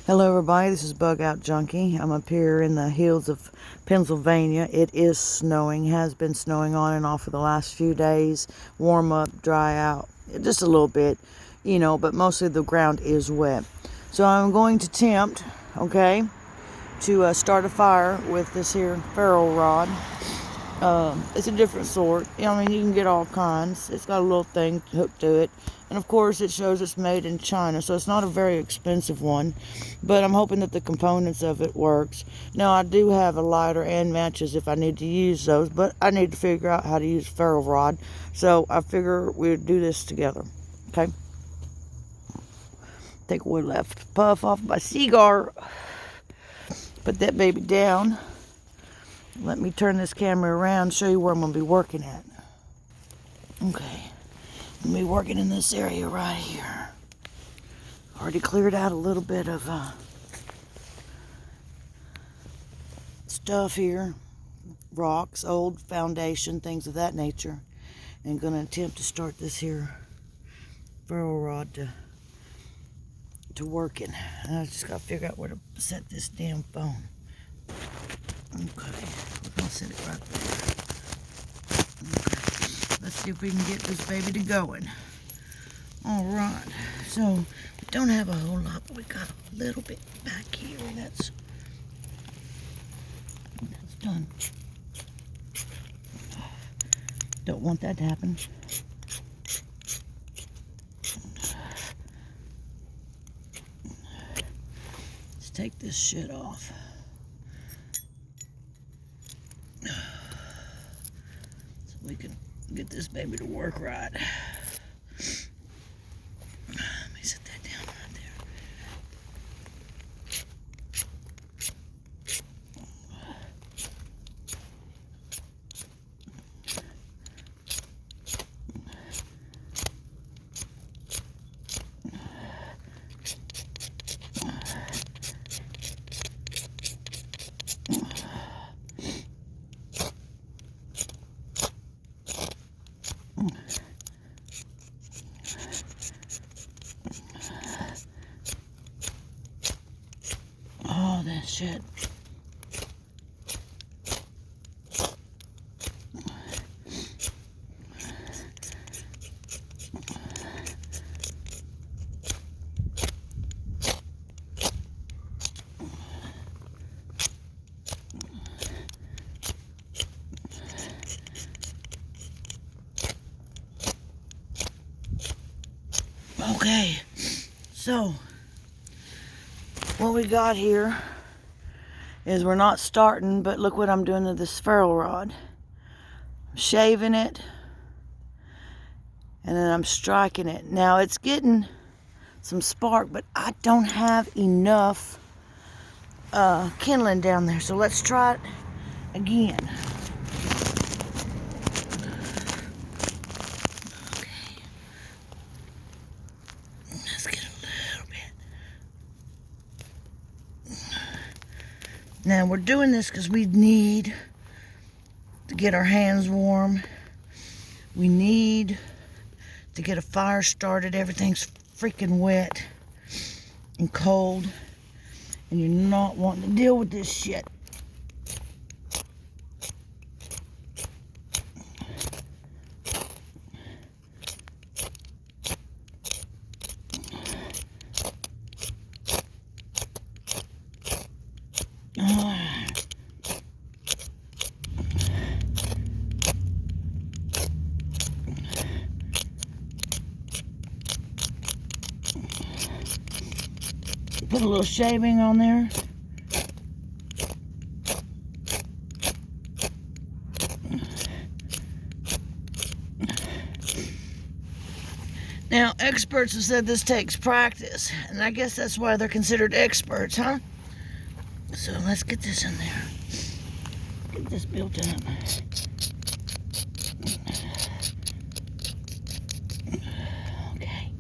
Hello everybody, this is Bug Out Junkie. I'm up here in the hills of Pennsylvania. It is snowing, has been snowing on and off for the last few days. Warm up, dry out, just a little bit, but mostly the ground is wet. So I'm going to attempt, to start a fire with this here ferro rod. It's a different sort. You can get all kinds. It's got a little thing hooked to it. And of course it shows it's made in China, so it's not a very expensive one. But I'm hoping that the components of it works. Now I do have a lighter and matches if I need to use those, but I need to figure out how to use ferro rod. So I figure we'd do this together. Okay? Take one left puff off my cigar. Put that baby down. Let me turn this camera around, show you where I'm going to be working at. Okay. I'm going to be working in this area right here. Already cleared out a little bit of stuff here. Rocks, old foundation, things of that nature. And going to attempt to start this here ferro rod to working. I just got to figure out where to set this damn phone. Okay, we're going to set it right there. Okay, let's see if we can get this baby to going. Alright, so we don't have a whole lot, but we got a little bit back here, and that's done. Don't want that to happen. Let's take this shit off. We can get this baby to work right. Let me set that down right Oh, that shit. Okay, so what we got here is we're not starting, but look what I'm doing to this ferro rod. I'm shaving it, and then I'm striking it. Now it's getting some spark, but I don't have enough kindling down there, so let's try it again. Now we're doing this because we need to get our hands warm. We need to get a fire started. Everything's freaking wet and cold, and you're not wanting to deal with this shit. Put a little shaving on there. Now, experts have said this takes practice, and I guess that's why they're considered experts, huh? So let's get this in there. Get this built up. Okay.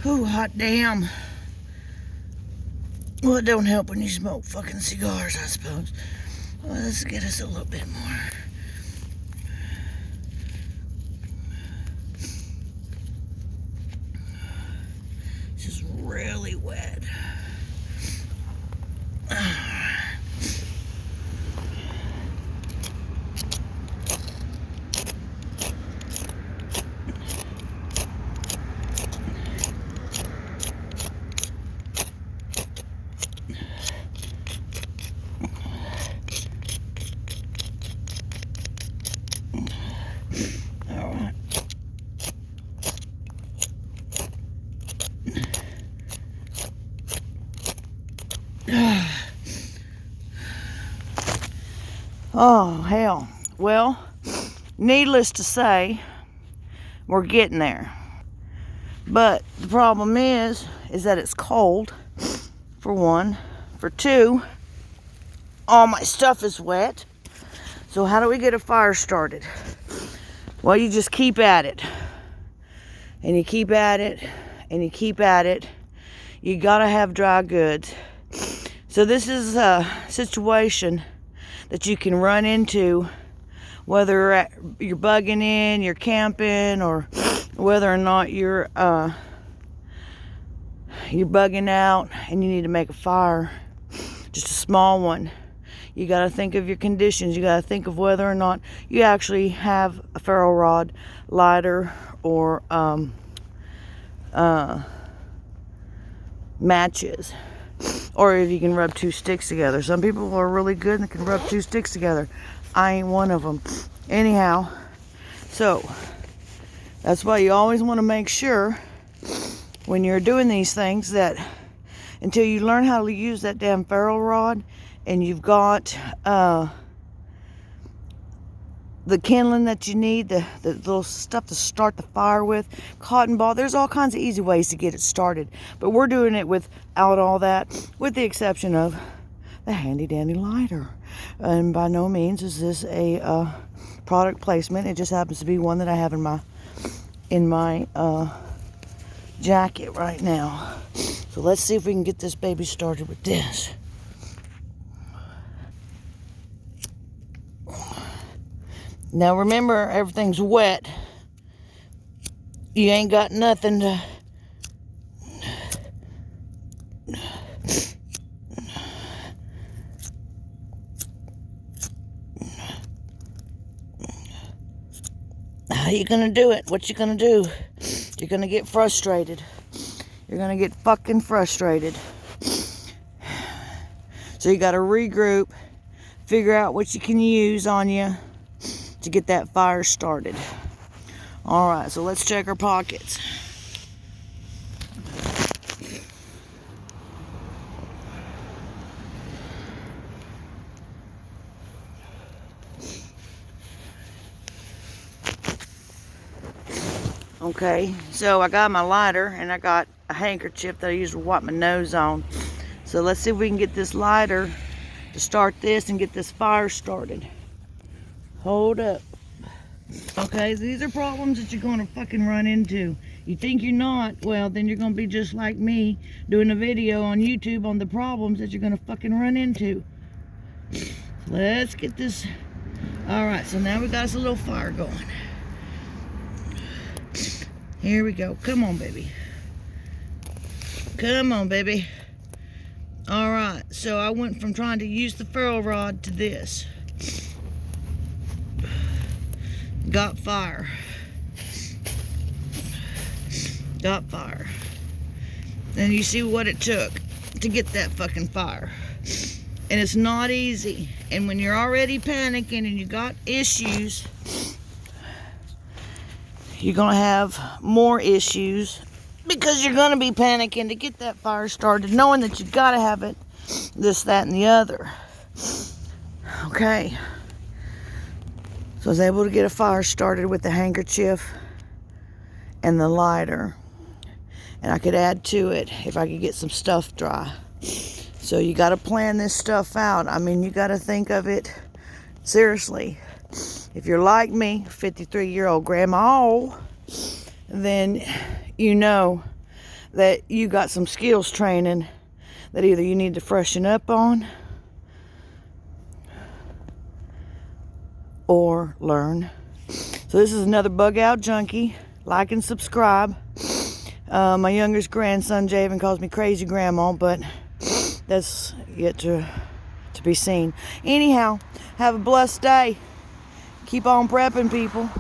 Ooh, hot damn. Well, it don't help when you smoke fucking cigars, I suppose. Well, let's get us a little bit more. This is really wet. Oh, hell. Well, needless to say, we're getting there. But the problem is that it's cold, for one. For two, all my stuff is wet. So how do we get a fire started? Well, you just keep at it. And you keep at it, and you keep at it. You gotta have dry goods. So this is a situation that you can run into, whether you're bugging in, you're camping, or whether or not you're bugging out and you need to make a fire, just a small one. You got to think of your conditions. You got to think of whether or not you actually have a ferro rod, lighter, or matches. Or if you can rub two sticks together. Some people are really good and can rub two sticks together. I ain't one of them. Anyhow, so that's why you always want to make sure when you're doing these things that until you learn how to use that damn ferro rod and you've got the kindling that you need, the little stuff to start the fire with, cotton ball. There's all kinds of easy ways to get it started. But we're doing it without all that, with the exception of the handy dandy lighter. And by no means is this a product placement. It just happens to be one that I have in my jacket right now. So let's see if we can get this baby started with this. Now remember, everything's wet. You ain't got nothing to... How you gonna do it? What you gonna do? You're gonna get frustrated. You're gonna get fucking frustrated. So you gotta regroup, figure out what you can use on you to get that fire started. All right, so let's check our pockets. Okay, so I got my lighter and I got a handkerchief that I use to wipe my nose on. So let's see if we can get this lighter to start this and get this fire started. Hold up. Okay, so these are problems that you're going to fucking run into. You think you're not, well, then you're going to be just like me doing a video on YouTube on the problems that you're going to fucking run into. Let's get this. All right, so now we got us a little fire going. Here we go. Come on, baby. Come on, baby. All right, so I went from trying to use the ferro rod to this. Got fire. Got fire. And you see what it took to get that fucking fire. And it's not easy. And when you're already panicking and you got issues, you're going to have more issues because you're going to be panicking to get that fire started, knowing that you got to have it, this, that, and the other. Okay. So I was able to get a fire started with the handkerchief and the lighter. And I could add to it if I could get some stuff dry. So you got to plan this stuff out. I mean, you got to think of it seriously. If you're like me, 53-year-old grandma, then you know that you got some skills training that either you need to freshen up on or learn. So this is another Bug Out Junkie. Like and subscribe. My youngest grandson Javen calls me crazy grandma, but that's yet to be seen. Anyhow, have a blessed day. Keep on prepping, people.